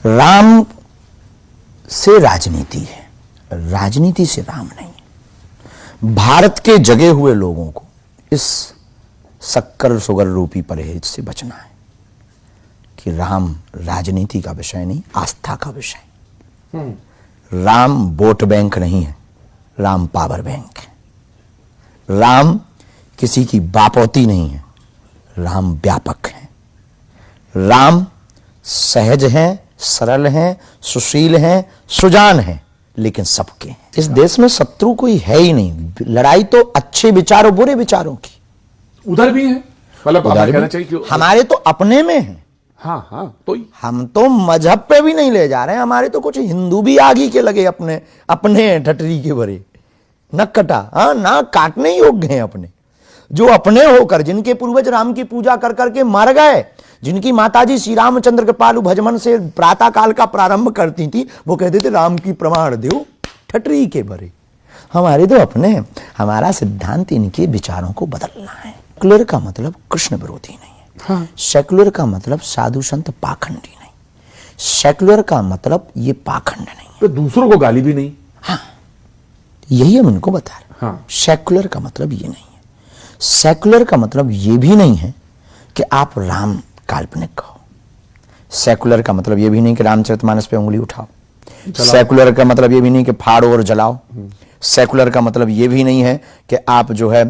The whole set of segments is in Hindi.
राम से राजनीति है, राजनीति से राम नहीं। भारत के जगे हुए लोगों को इस शक्कर सुगर रूपी परहेज से बचना है कि राम राजनीति का विषय नहीं, आस्था का विषय। राम वोट बैंक नहीं है, राम पावर बैंक है। राम किसी की बापौती नहीं है, राम व्यापक है। राम सहज हैं, सरल हैं, सुशील हैं, सुजान हैं, लेकिन सबके हैं। इस देश में शत्रु कोई है ही नहीं। लड़ाई तो अच्छे विचारों बुरे विचारों की उधर भी है, मतलब उधर कहना भी चाहिए कि हमारे तो अपने में है। हाँ हाँ, तो हम तो मजहब पे भी नहीं ले जा रहे हैं। हमारे तो कुछ हिंदू भी आगे के लगे अपने अपने ठटरी के भरे न कटा, हाँ ना काटने योग्य हैं अपने, जो अपने होकर जिनके पूर्वज राम की पूजा कर करके मर गए, जिनकी माताजी श्री रामचंद्र के पालू भजमन से प्रातः काल का प्रारंभ करती थी, वो कहते थे राम की प्रमाण दो ठटरी के भरे। हमारे तो अपने हैं। हमारा सिद्धांत इनके विचारों को बदलना है। सेक्युलर का मतलब कृष्ण विरोधी नहीं है। हाँ। सेक्युलर का मतलब साधु संत पाखंडी नहीं। सेक्युलर का मतलब ये पाखंड नहीं है। तो दूसरों को गाली भी नहीं। हाँ, यही हम इनको बता रहे हैं। हाँ। सेक्युलर का मतलब ये नहीं है। सेक्युलर का मतलब ये भी नहीं है कि आप राम काल्पनिक कहो। सेक्युलर का मतलब ये भी नहीं कि रामचरितमानस पे उंगली उठाओ। सेक्युलर का मतलब ये भी नहीं कि फाड़ो और जलाओ। सेक्युलर का मतलब ये भी नहीं है कि आप जो है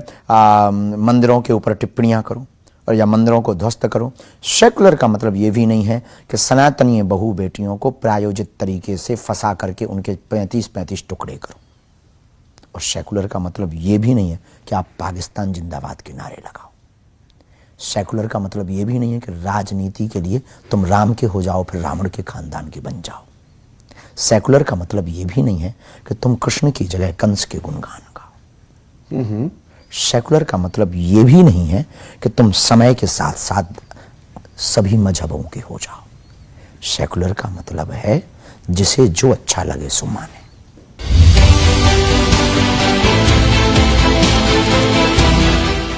मंदिरों के ऊपर टिप्पणियां करो और या मंदिरों को ध्वस्त करो। सेक्युलर का मतलब ये भी नहीं है कि सनातनीय बहु बेटियों को प्रायोजित तरीके से फंसा करके उनके 35-35 टुकड़े करो। और सेक्युलर का मतलब ये भी नहीं है कि आप पाकिस्तान जिंदाबाद के नारे लगाओ। सेक्युलर का मतलब ये भी नहीं है कि राजनीति के लिए तुम राम के हो जाओ फिर रावण के खानदान के बन जाओ। सेक्युलर का मतलब ये भी नहीं है कि तुम कृष्ण की जगह कंस के गुणगान गाओ। सेक्युलर का मतलब ये भी नहीं है कि तुम समय के साथ साथ सभी मजहबों के हो जाओ। सेक्युलर का मतलब है जिसे जो अच्छा लगे सो माने।